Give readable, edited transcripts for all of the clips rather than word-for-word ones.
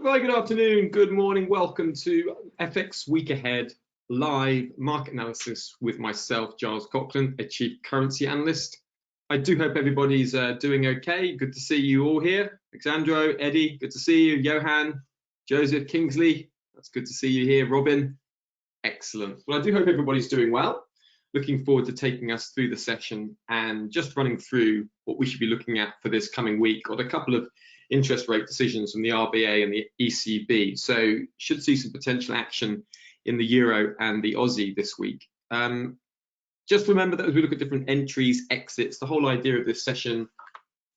Very good afternoon, good morning. Welcome to FX Week Ahead live market analysis with myself, Giles Coughlin, a chief currency analyst. I do hope everybody's doing okay. Good to see you all here. Alexandro, Eddie, good to see you. Johan, Joseph, Kingsley, that's good to see you here. Robin, excellent. Well, I do hope everybody's doing well. Looking forward to taking us through the session and just running through what we should be looking at for this coming week. Got a couple of interest rate decisions from the RBA and the ECB, so should see some potential action in the euro and the Aussie this week. Just remember that as we look at different entries, exits, the whole idea of this session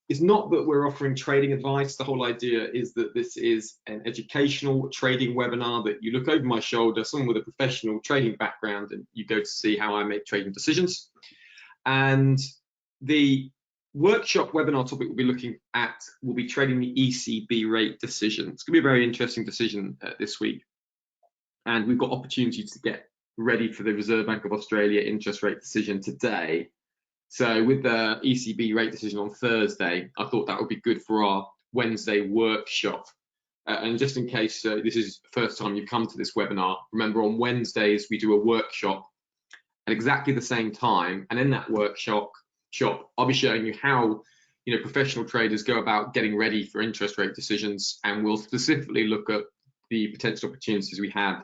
is not that we're offering trading advice. The whole idea is that this is an educational trading webinar, that you look over my shoulder, someone with a professional trading background, and you go to see how I make trading decisions. And the workshop webinar topic we'll be looking at will be trading the ECB rate decision. It's going to be a very interesting decision this week, and we've got opportunities to get ready for the Reserve Bank of Australia interest rate decision today. So with the ECB rate decision on Thursday, I thought that would be good for our Wednesday workshop. And just in case this is the first time you've come to this webinar, remember on Wednesdays we do a workshop at exactly the same time, and in that workshop I'll be showing you how professional traders go about getting ready for interest rate decisions, and we'll specifically look at the potential opportunities we have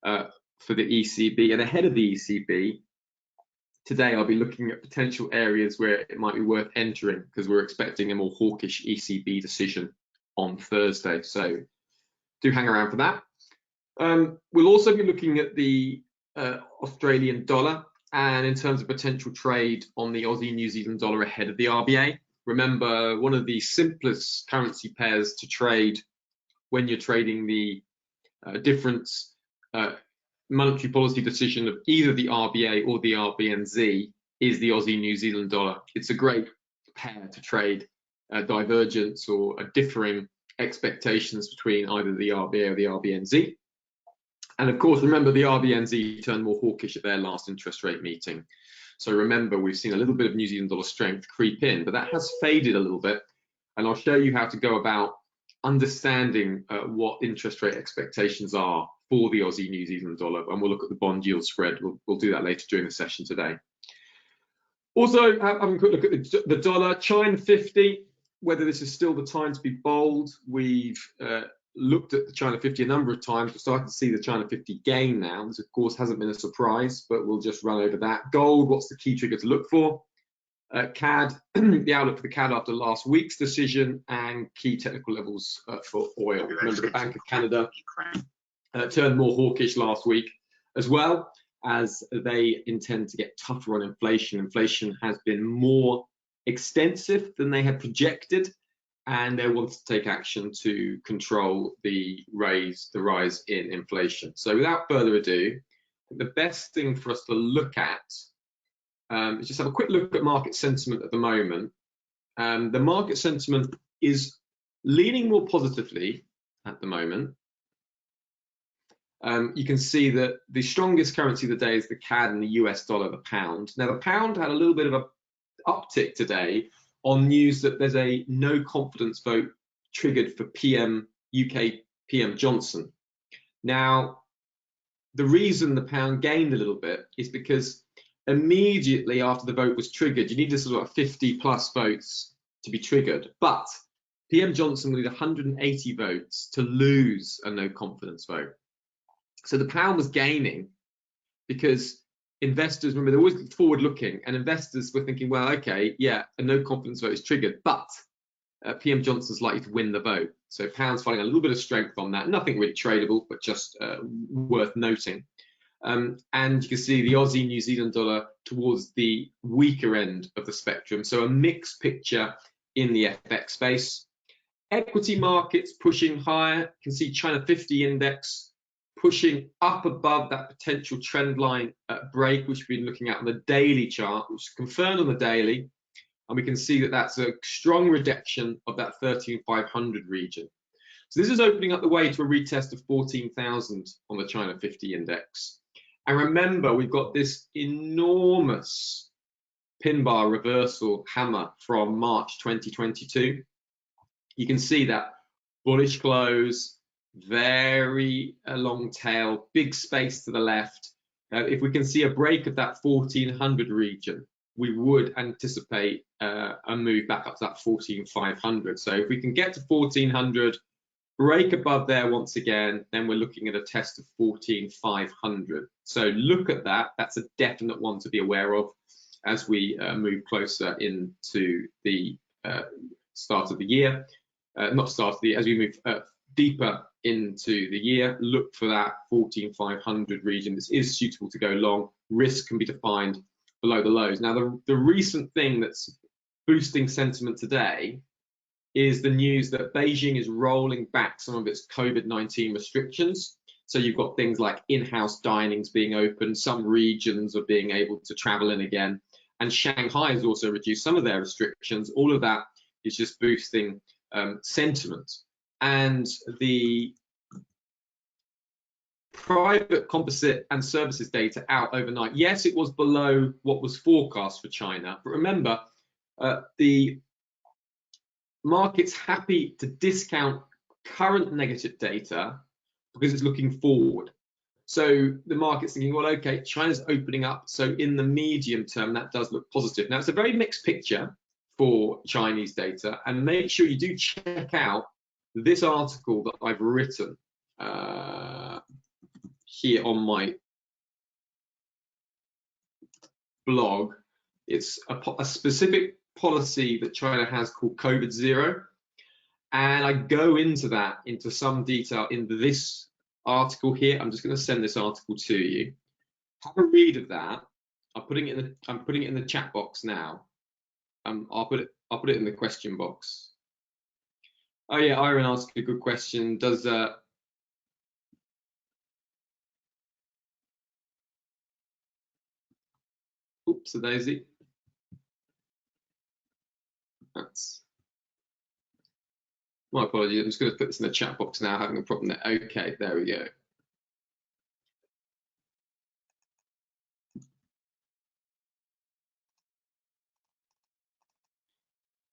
for the ECB. And ahead of the ECB, today I'll be looking at potential areas where it might be worth entering, because we're expecting a more hawkish ECB decision on Thursday. So do hang around for that. We'll also be looking at the Australian dollar, and in terms of potential trade on the Aussie New Zealand dollar ahead of the RBA. Remember, one of the simplest currency pairs to trade when you're trading the difference monetary policy decision of either the RBA or the RBNZ is the Aussie New Zealand dollar. It's a great pair to trade divergence or differing expectations between either the RBA or the RBNZ. And of course, remember, the RBNZ turned more hawkish at their last interest rate meeting. So remember, we've seen a little bit of New Zealand dollar strength creep in, but that has faded a little bit. And I'll show you how to go about understanding what interest rate expectations are for the Aussie New Zealand dollar, and we'll look at the bond yield spread. We'll do that later during the session today. Also, having a quick look at the dollar, China 50, whether this is still the time to be bold. We've looked at the China 50 a number of times. We're starting to see the China 50 gain now. This, of course, hasn't been a surprise, but we'll just run over that. Gold, what's the key trigger to look for? CAD, the outlook for the CAD after last week's decision, and key technical levels for oil. Remember, the Bank of Canada turned more hawkish last week, as well as they intend to get tougher on inflation. Inflation has been more extensive than they had projected, and they want to take action to control the rise in inflation. So without further ado, the best thing for us to look at is just have a quick look at market sentiment at the moment. The market sentiment is leaning more positively at the moment. You can see that the strongest currency of the day is the CAD and the US dollar, the pound. Now, the pound had a little bit of an uptick today on news that there's a no confidence vote triggered for UK PM Johnson. Now, the reason the pound gained a little bit is because immediately after the vote was triggered, you needed sort of 50 plus votes to be triggered, but PM Johnson needed 180 votes to lose a no confidence vote. So the pound was gaining because investors, remember, they're always forward looking, and investors were thinking, well, okay, yeah, a no confidence vote is triggered, but PM Johnson's likely to win the vote. So pound's finding a little bit of strength on that. Nothing really tradable, but just worth noting. And you can see the Aussie New Zealand dollar towards the weaker end of the spectrum. So a mixed picture in the FX space. Equity markets pushing higher. You can see China 50 index pushing up above that potential trend line break, which we've been looking at on the daily chart, which is confirmed on the daily. And we can see that that's a strong rejection of that 13,500 region. So this is opening up the way to a retest of 14,000 on the China 50 index. And remember, we've got this enormous pin bar reversal hammer from March 2022. You can see that bullish close, very long tail, big space to the left. If we can see a break of that 1400 region, we would anticipate a move back up to that 14500. So if we can get to 1400, break above there once again, then we're looking at a test of 14500. So look at that. That's a definite one to be aware of as we move closer into the start of the year. Not start of the year, as we move deeper into the year, look for that 14500 region. This is suitable to go long. Risk can be defined below the lows. Now, the recent thing that's boosting sentiment today is the news that Beijing is rolling back some of its COVID-19 restrictions. So you've got things like in-house dinings being open, some regions are being able to travel in again, and Shanghai has also reduced some of their restrictions. All of that is just boosting sentiment. And the private composite and services data out overnight, yes, it was below what was forecast for China, but remember, the market's happy to discount current negative data because it's looking forward. So the market's thinking, well, okay, China's opening up, so in the medium term, that does look positive. Now, it's a very mixed picture for Chinese data, and make sure you do check out this article that I've written here on my blog. It's a specific policy that China has called COVID Zero, and I go into some detail in this article here. I'm just going to send this article to you. Have a read of that. I'm putting it in the chat box now. I'll put it in the question box. Oh yeah, Iron asked a good question. Does oops a daisy. That's my apologies. I'm just going to put this in the chat box now. Having a problem there. Okay, there we go.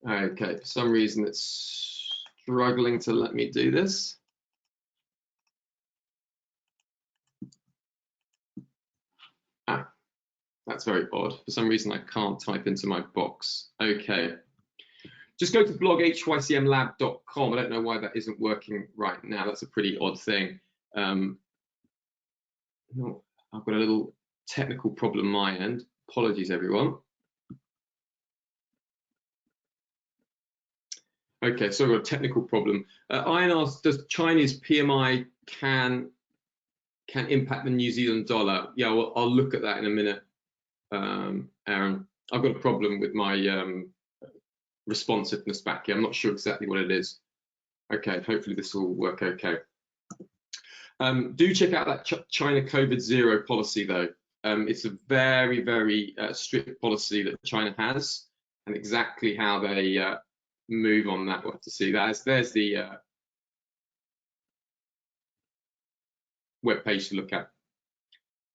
Okay, for some reason it's struggling to let me do this. That's very odd. For some reason I can't type into my box. Okay. Just go to blog.hycmlab.com. I don't know why that isn't working right now. That's a pretty odd thing. I've got a little technical problem on my end. Apologies, everyone. Okay, so I've got a technical problem. Ian asks, does Chinese PMI can impact the New Zealand dollar? Yeah, well, I'll look at that in a minute, Aaron. I've got a problem with my responsiveness back here. I'm not sure exactly what it is. Okay, hopefully this will work okay. Do check out that China COVID Zero policy though. It's a very, very strict policy that China has, and exactly how they move on that, we'll have to see. There's the web page to look at.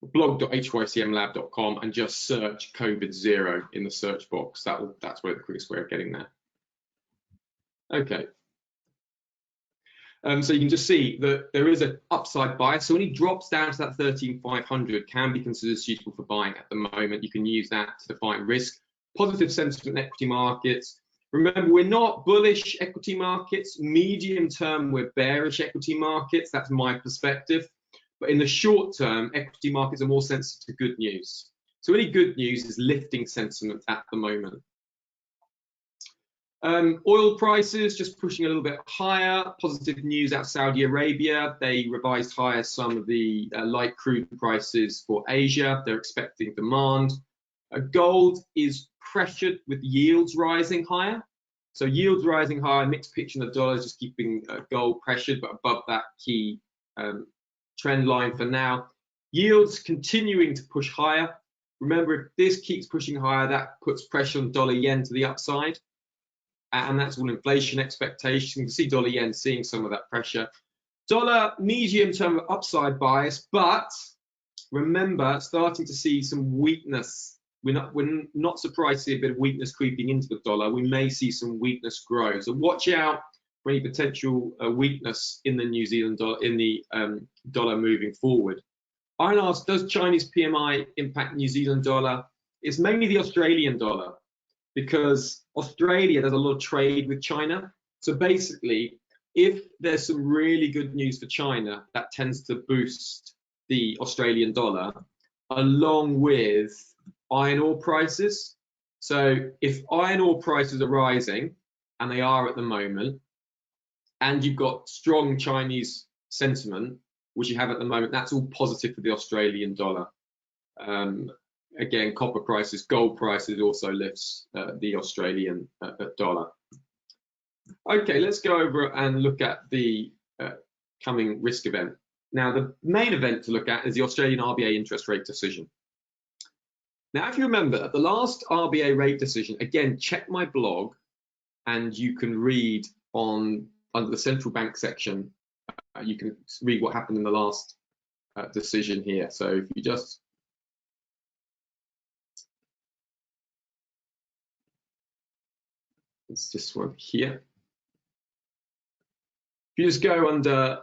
blog.hycmlab.com and just search COVID Zero in the search box. That's where the quickest way of getting there. Okay. So you can just see that there is an upside bias. So when he drops down to that 13,500, can be considered suitable for buying at the moment. You can use that to define risk. Positive sentiment in equity markets. Remember, we're not bullish equity markets. Medium term, we're bearish equity markets. That's my perspective. But in the short term, equity markets are more sensitive to good news. So any good news is lifting sentiment at the moment. Oil prices just pushing a little bit higher. Positive news out of Saudi Arabia. They revised higher some of the light crude prices for Asia. They're expecting demand. Gold is pressured with yields rising higher. So yields rising higher, mixed picture in the dollar, just keeping gold pressured, but above that key trend line for now. Yields continuing to push higher. Remember, if this keeps pushing higher, that puts pressure on dollar yen to the upside. And that's all inflation expectations. You can see dollar yen seeing some of that pressure. Dollar medium term upside bias, but remember, starting to see some weakness. We're not surprised to see a bit of weakness creeping into the dollar. We may see some weakness grow. So watch out for any potential weakness in the New Zealand dollar, in the dollar moving forward. Iron asks, does Chinese PMI impact New Zealand dollar? It's mainly the Australian dollar, because Australia does a lot of trade with China. So basically, if there's some really good news for China, that tends to boost the Australian dollar, along with iron ore prices. So if iron ore prices are rising, and they are at the moment, and you've got strong Chinese sentiment, which you have at the moment, that's all positive for the Australian dollar. Again, copper prices, gold prices also lifts the Australian dollar. Okay, let's go over and look at the coming risk event. Now, the main event to look at is the Australian RBA interest rate decision. Now, if you remember, at the last RBA rate decision, again, check my blog, and you can read under the central bank section, you can read what happened in the last decision here. So if you just it's this one here. If you just go under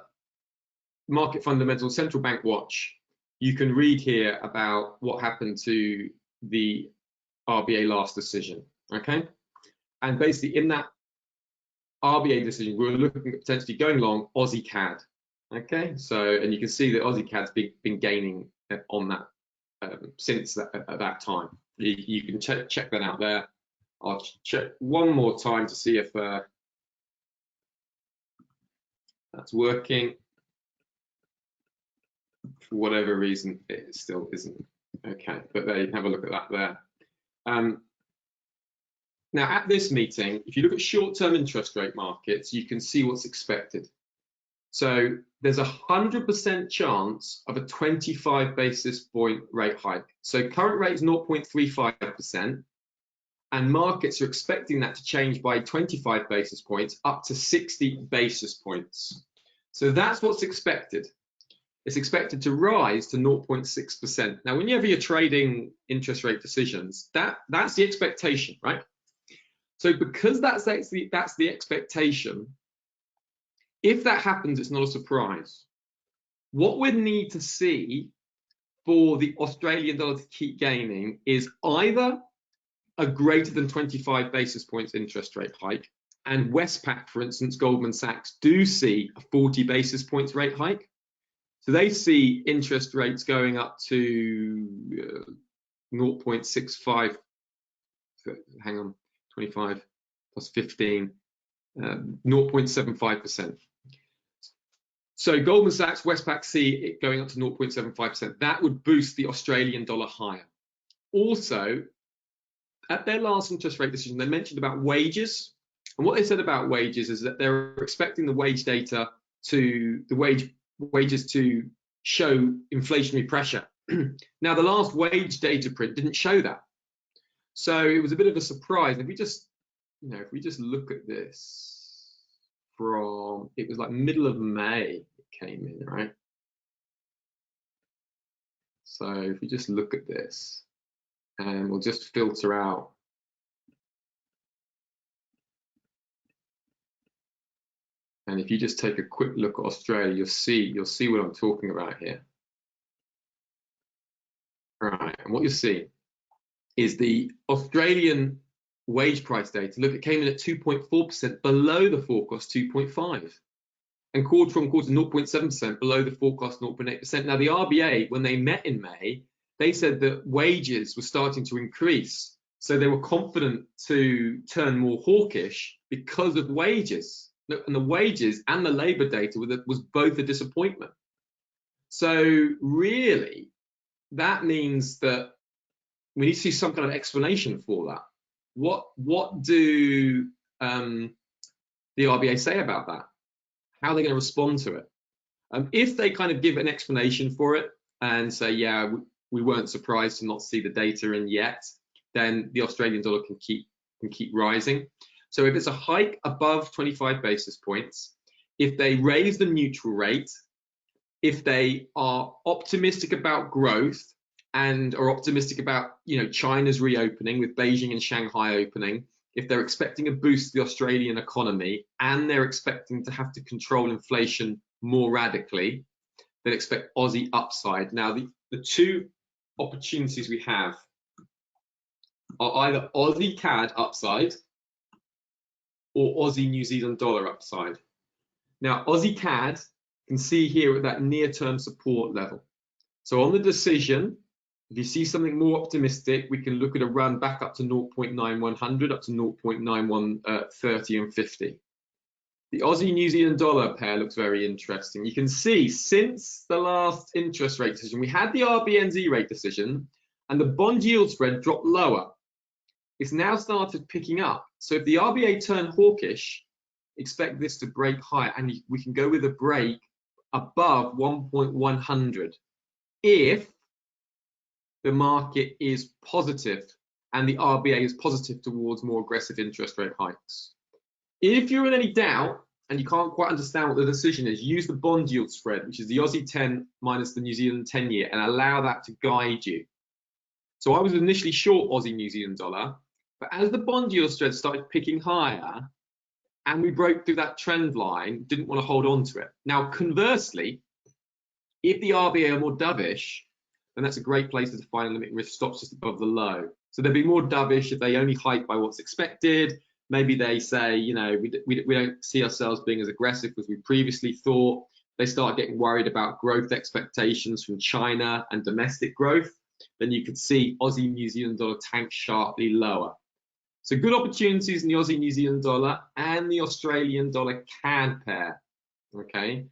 market fundamentals, central bank watch, you can read here about what happened to the RBA last decision. Okay, and basically in that RBA decision, we were looking at potentially going long Aussie CAD. Okay, so and you can see that Aussie CAD's been gaining on that since at that time. You can check that out there. I'll check one more time to see if that's working. For whatever reason, it still isn't. Okay, but there you can have a look at that there. Now, at this meeting, if you look at short-term interest rate markets, you can see what's expected. So there's a 100% chance of a 25 basis point rate hike. So current rate is 0.35%, and markets are expecting that to change by 25 basis points up to 60 basis points. So that's what's expected. It's expected to rise to 0.6%. Now, whenever you're trading interest rate decisions, that's the expectation, right? So because that's the expectation, if that happens, it's not a surprise. What we need to see for the Australian dollar to keep gaining is either a greater than 25 basis points interest rate hike, and Westpac, for instance, Goldman Sachs, do see a 40 basis points rate hike. So they see interest rates going up to 0.65, hang on, 25 plus 15, 0.75%. So Goldman Sachs, Westpac see it going up to 0.75%. That would boost the Australian dollar higher. Also, at their last interest rate decision, they mentioned about wages. And what they said about wages is that they're expecting the wage data to, wages to show inflationary pressure. Now, the last wage data print didn't show that. So it was a bit of a surprise. If we just, if we just look at this from, it was like middle of May it came in, right? So if we just look at this, and we'll just filter out. And if you just take a quick look at Australia, you'll see what I'm talking about here. Right, and what you'll see is the Australian wage price data. Look, it came in at 2.4% below the forecast 2.5%, and quarter on quarter 0.7% below the forecast 0.8%. Now the RBA, when they met in May, they said that wages were starting to increase, so they were confident to turn more hawkish because of wages. And the wages and the labour data was both a disappointment. So really, that means that we need to see some kind of explanation for that. What do the RBA say about that? How are they going to respond to it? If they kind of give an explanation for it and say, yeah, we weren't surprised to not see the data in yet, then the Australian dollar can keep rising. So if it's a hike above 25 basis points, if they raise the neutral rate, if they are optimistic about growth and are optimistic about China's reopening with Beijing and Shanghai opening, if they're expecting a boost to the Australian economy and they're expecting to have to control inflation more radically, they expect Aussie upside. Now, the two opportunities we have are either Aussie CAD upside or Aussie New Zealand dollar upside. Now, Aussie CAD, you can see here at that near-term support level. So on the decision, if you see something more optimistic, we can look at a run back up to 0.9100, up to 0.9130 and 50. The Aussie New Zealand dollar pair looks very interesting. You can see since the last interest rate decision, we had the AUDNZD rate decision and the bond yield spread dropped lower. It's now started picking up. So if the RBA turn hawkish, expect this to break higher, and we can go with a break above 1.100 if the market is positive and the RBA is positive towards more aggressive interest rate hikes. If you're in any doubt and you can't quite understand what the decision is, use the bond yield spread, which is the Aussie 10 minus the New Zealand 10-year, and allow that to guide you. So I was initially short Aussie New Zealand dollar, but as the bond yield spread started picking higher and we broke through that trend line, didn't want to hold on to it. Now, conversely, if the RBA are more dovish, then that's a great place to define a limit risk stops just above the low. So they'll be more dovish if they only hike by what's expected. Maybe they say, you know, we don't see ourselves being as aggressive as we previously thought. They start getting worried about growth expectations from China and domestic growth. Then you could see Aussie New Zealand dollar tank sharply lower. So good opportunities in the Aussie New Zealand dollar and the Australian dollar CAD pair. Okay,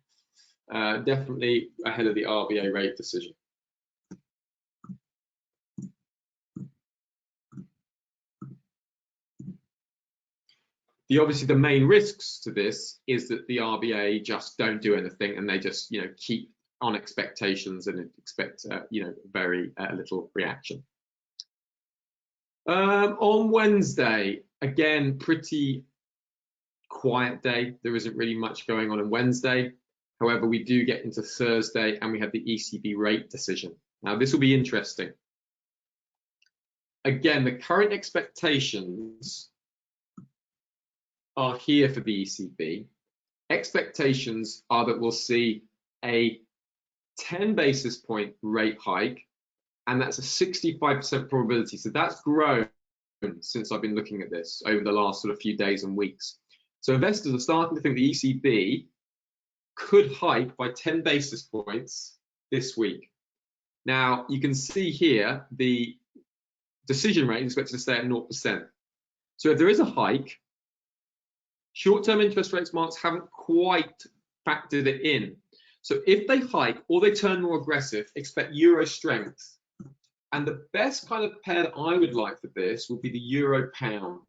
definitely ahead of the RBA rate decision. Obviously, the main risks to this is that the RBA just don't do anything and they just, you know, keep on expectations and expect, you know, very little reaction. On Wednesday, again, pretty quiet day. There isn't really much going on Wednesday. However, we do get into Thursday and we have the ECB rate decision. Now, this will be interesting. Again, the current expectations are here for the ECB. Expectations are that we'll see a 10 basis point rate hike, and that's a 65% probability. So that's grown since I've been looking at this over the last sort of few days and weeks. So investors are starting to think the ECB could hike by 10 basis points this week. Now, you can see here the decision rate is expected to stay at 0%. So if there is a hike, short-term interest rates marks haven't quite factored it in. So if they hike or they turn more aggressive, expect euro strength. And the best kind of pair that I would like for this would be the euro pound.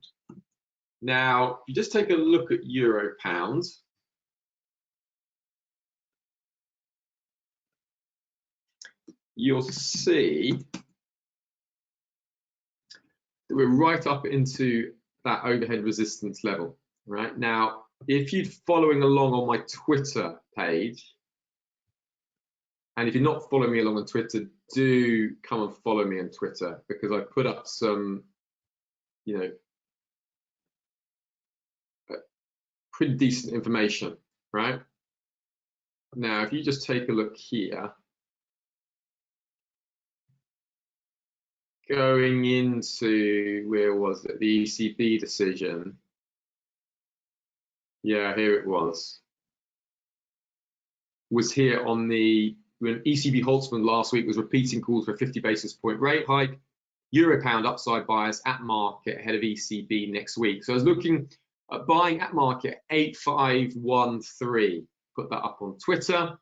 Now, if you just take a look at euro pound, you'll see that we're right up into that overhead resistance level. Right now, if you're following along on my Twitter page, and if you're not following me along on Twitter, do come and follow me on Twitter, because I put up some, you know, pretty decent information, right? Now, if you just take a look here, going into, where was it, the ECB decision. Yeah, here it was here on the, when ECB Holtzman last week was repeating calls for a 50 basis point rate hike, euro pound upside bias at market ahead of ECB next week. So I was looking at buying at market 8513, put that up on Twitter,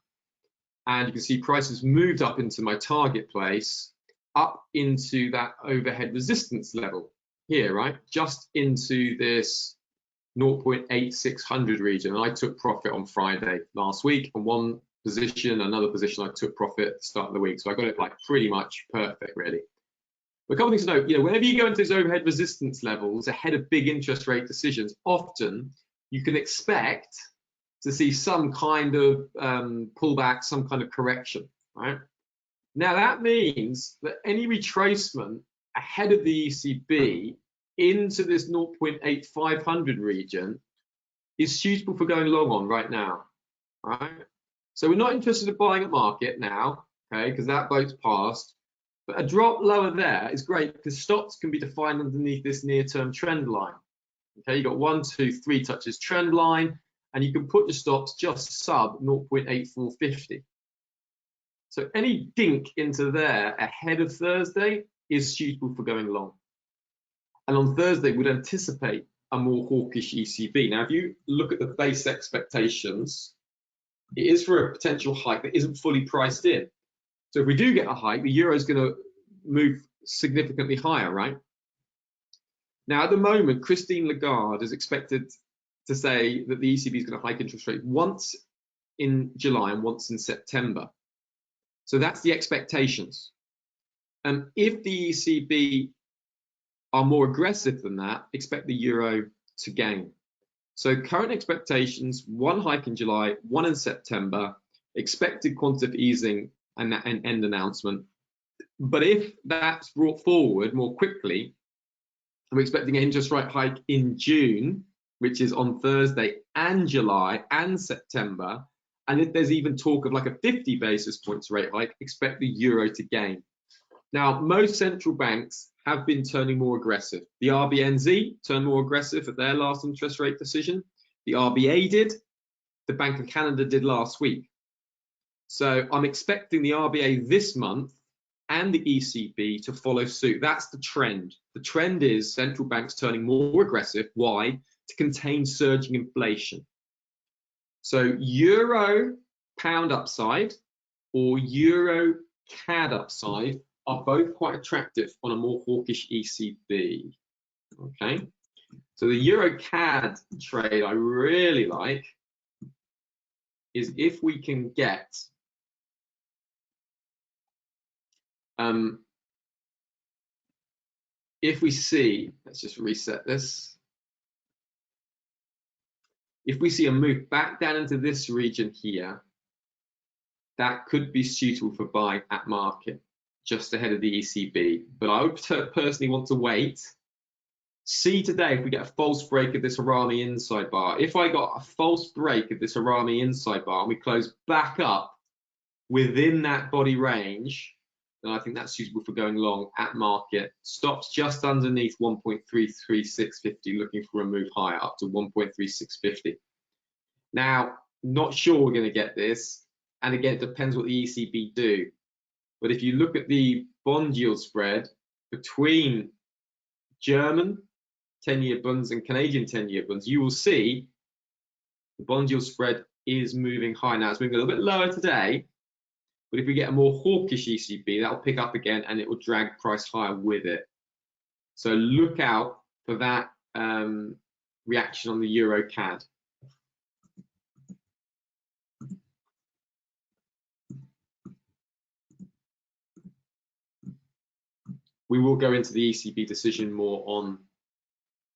and you can see prices moved up into my target place, up into that overhead resistance level here, right? Just into this 0.8600 region. And I took profit on Friday last week on one position, another position I took profit at the start of the week. So I got it like pretty much perfect, really. But a couple things to note, you know, whenever you go into those overhead resistance levels ahead of big interest rate decisions, often you can expect to see some kind of pullback, some kind of correction, right? Now that means that any retracement ahead of the ECB into this 0.8500 region is suitable for going long on right now, right? So we're not interested in buying at market now, okay, because that boat's passed. But a drop lower there is great because stops can be defined underneath this near-term trend line. Okay, you got 1, 2, 3 touches trend line, and you can put your stops just sub 0.8450. So any dink into there ahead of Thursday is suitable for going long. And on Thursday, we'd anticipate a more hawkish ECB. Now, if you look at the base expectations, it is for a potential hike that isn't fully priced in. So if we do get a hike, the euro is going to move significantly higher, right? Now, at the moment, Christine Lagarde is expected to say that the ECB is going to hike interest rate once in July and once in September. So that's the expectations. And if the ECB are more aggressive than that, expect the euro to gain. So current expectations, 1 hike in July, 1 in September, expected quantitative easing and end announcement. But if that's brought forward more quickly, I'm expecting an interest rate hike in June, which is on Thursday, and July and September. And if there's even talk of like a 50 basis points rate hike, expect the euro to gain. Now, most central banks have been turning more aggressive. The AUDNZD turned more aggressive at their last interest rate decision. The RBA did. The Bank of Canada did last week. So I'm expecting the RBA this month and the ECB to follow suit. That's the trend. The trend is central banks turning more aggressive. Why? To contain surging inflation. So euro pound upside or euro CAD upside are both quite attractive on a more hawkish ECB. Okay, so the euro CAD trade I really like is if we can get if we see, let's just reset this. If we see a move back down into this region here, that could be suitable for buying at market just ahead of the ECB. But I would personally want to wait, see today if we get a false break of this Harami inside bar. If I got a false break of this Harami inside bar and we close back up within that body range, then I think that's suitable for going long at market. Stops just underneath 1.33650, looking for a move higher up to 1.3650. Now, not sure we're going to get this, and again, it depends what the ECB do. But if you look at the bond yield spread between German 10-year bonds and Canadian 10-year bonds, you will see the bond yield spread is moving high. Now, it's moving a little bit lower today, but if we get a more hawkish ECB, that'll pick up again and it will drag price higher with it. So look out for that reaction on the Euro CAD. We will go into the ECB decision more on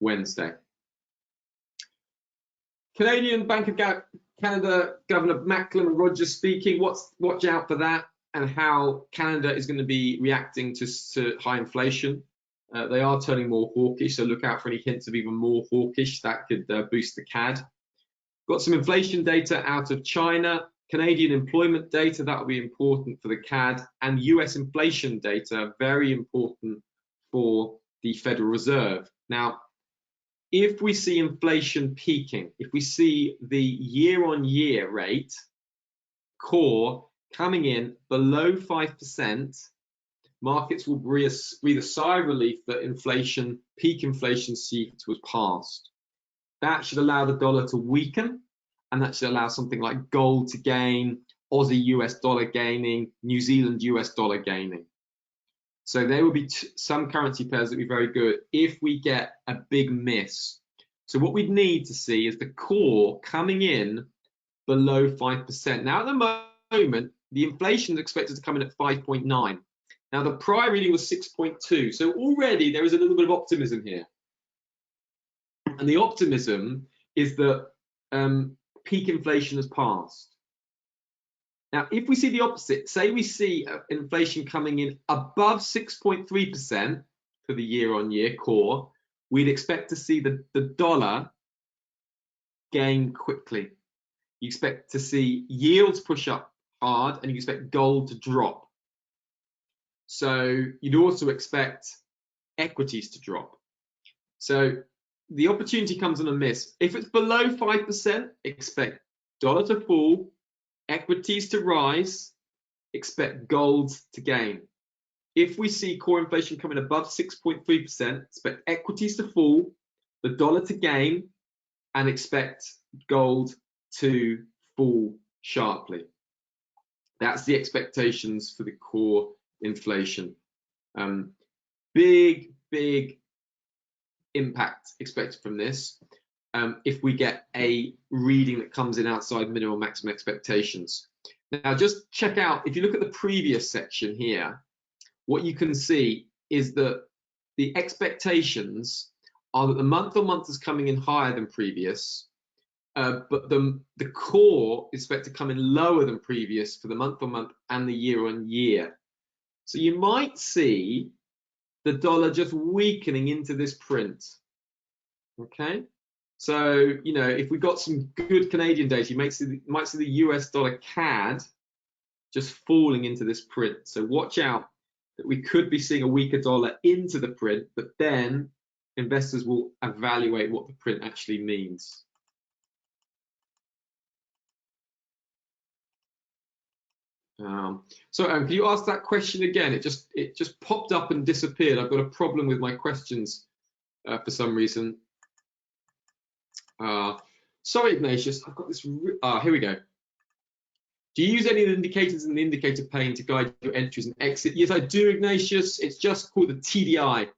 Wednesday. Canadian Bank of Canada Governor Macklem Rogers speaking. Watch out for that and how Canada is going to be reacting to high inflation. They are turning more hawkish, so look out for any hints of even more hawkish. That could boost the CAD. Got some inflation data out of China, Canadian employment data, that will be important for the CAD, and US inflation data, very important for the Federal Reserve. Now, if we see inflation peaking, if we see the year-on-year rate, core, coming in below 5%, markets will breathe a sigh of relief that inflation, peak inflation season was passed. That should allow the dollar to weaken, and that should allow something like gold to gain, Aussie US dollar gaining, New Zealand US dollar gaining. So there will be some currency pairs that will be very good if we get a big miss. So what we'd need to see is the core coming in below 5%. Now at the moment, the inflation is expected to come in at 5.9. Now the prior reading was 6.2. So already there is a little bit of optimism here. And the optimism is that peak inflation has passed. Now, if we see the opposite, say we see inflation coming in above 6.3% for the year-on-year core, we'd expect to see the dollar gain quickly. You expect to see yields push up hard, and you expect gold to drop. So you'd also expect equities to drop. So the opportunity comes on a miss. If it's below 5%, expect dollar to fall, equities to rise, expect gold to gain. If we see core inflation coming above 6.3%, expect equities to fall, the dollar to gain, and expect gold to fall sharply. That's the expectations for the core inflation. Big impact expected from this if we get a reading that comes in outside minimum maximum expectations. Now, just check out, if you look at the previous section here, what you can see is that the expectations are that the month-on-month is coming in higher than previous, but the core is expected to come in lower than previous for the month-on-month and the year-on-year. So you might see the dollar just weakening into this print. Okay, so if we got some good Canadian data, you might see the US dollar CAD just falling into this print. So watch out that we could be seeing a weaker dollar into the print, but then investors will evaluate what the print actually means. Can you ask that question again? It just popped up and disappeared. I've got a problem with my questions for some reason. Sorry, Ignatius. I've got this. Here we go. Do you use any of the indicators in the indicator pane to guide your entries and exit? Yes, I do, Ignatius. It's just called the TDI.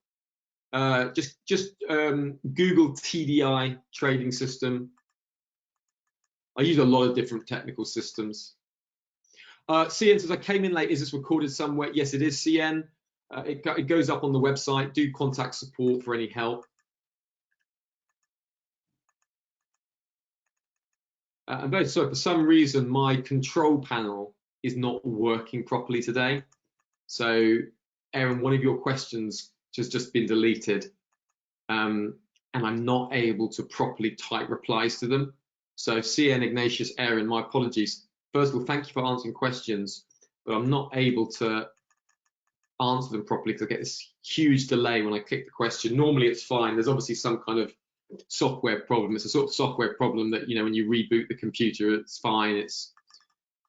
Just Google TDI trading system. I use a lot of different technical systems. CN says, I came in late. Is this recorded somewhere? Yes, it is, CN. It goes up on the website. Do contact support for any help. I'm very sorry, for some reason, my control panel is not working properly today. So, Aaron, one of your questions has just been deleted, and I'm not able to properly type replies to them. So, CN, Ignatius, Aaron, my apologies. First of all, thank you for answering questions, but I'm not able to answer them properly because I get this huge delay when I click the question. Normally, it's fine. There's obviously some kind of software problem. It's a sort of software problem that when you reboot the computer, it's fine.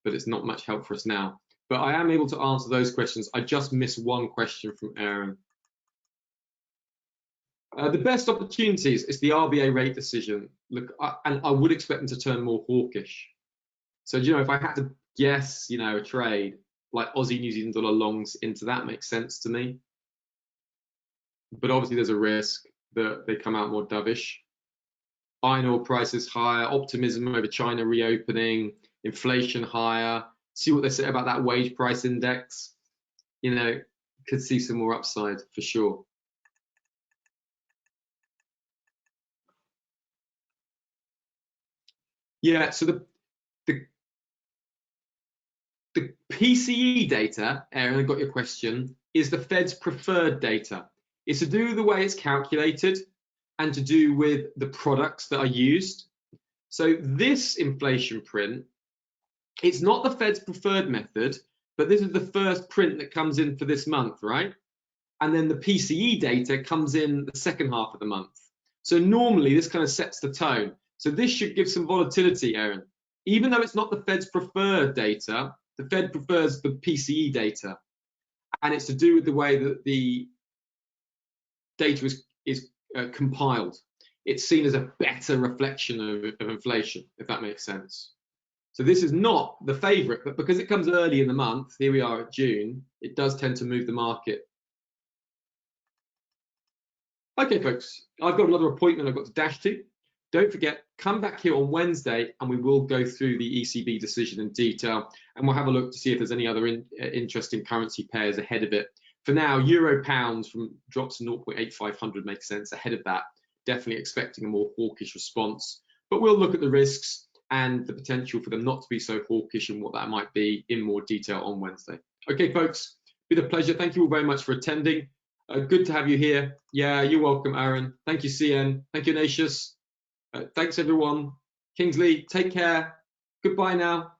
But it's not much help for us now. But I am able to answer those questions. I just missed one question from Aaron. The best opportunities is the RBA rate decision. Look, and I would expect them to turn more hawkish. So if I had to guess, a trade like Aussie New Zealand dollar longs into that makes sense to me. But obviously, there's a risk that they come out more dovish. Iron ore prices higher, optimism over China reopening, inflation higher. See what they say about that wage price index. Could see some more upside for sure. Yeah, so the PCE data, Aaron, I got your question, is the Fed's preferred data. It's to do with the way it's calculated and to do with the products that are used. So this inflation print, it's not the Fed's preferred method, but this is the first print that comes in for this month, right? And then the PCE data comes in the second half of the month. So normally this kind of sets the tone. So this should give some volatility, Aaron. Even though it's not the Fed's preferred data, the Fed prefers the PCE data. And it's to do with the way that the data is compiled. It's seen as a better reflection of inflation, if that makes sense. So this is not the favorite, but because it comes early in the month, here we are at June, it does tend to move the market. Okay, folks, I've got another appointment I've got to dash to. Don't forget, come back here on Wednesday and we will go through the ECB decision in detail and we'll have a look to see if there's any other interesting currency pairs ahead of it. For now, euro pounds from drops to 0.8500 makes sense. Ahead of that, definitely expecting a more hawkish response. But we'll look at the risks and the potential for them not to be so hawkish and what that might be in more detail on Wednesday. Okay, folks, been a pleasure. Thank you all very much for attending. Good to have you here. Yeah, you're welcome, Aaron. Thank you, CN. Thank you, Ignatius. Thanks, everyone. Kingsley, take care. Goodbye now.